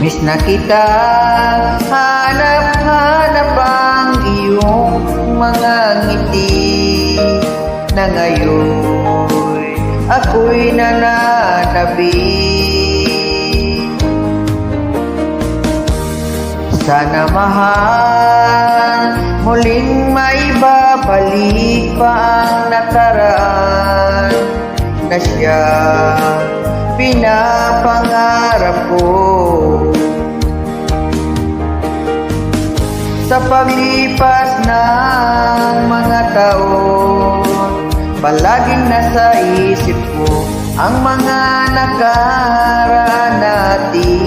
Miss na kita, hanap-hanap ang iyong mga ngiti na ngayon ako'y nananabi. Sana mahal, muling maibabalik pa ang nakaraan na siya pinapangarap ko. Sa paglipas ng mga taon, palaging nasa isip ko ang mga nakaraan natin.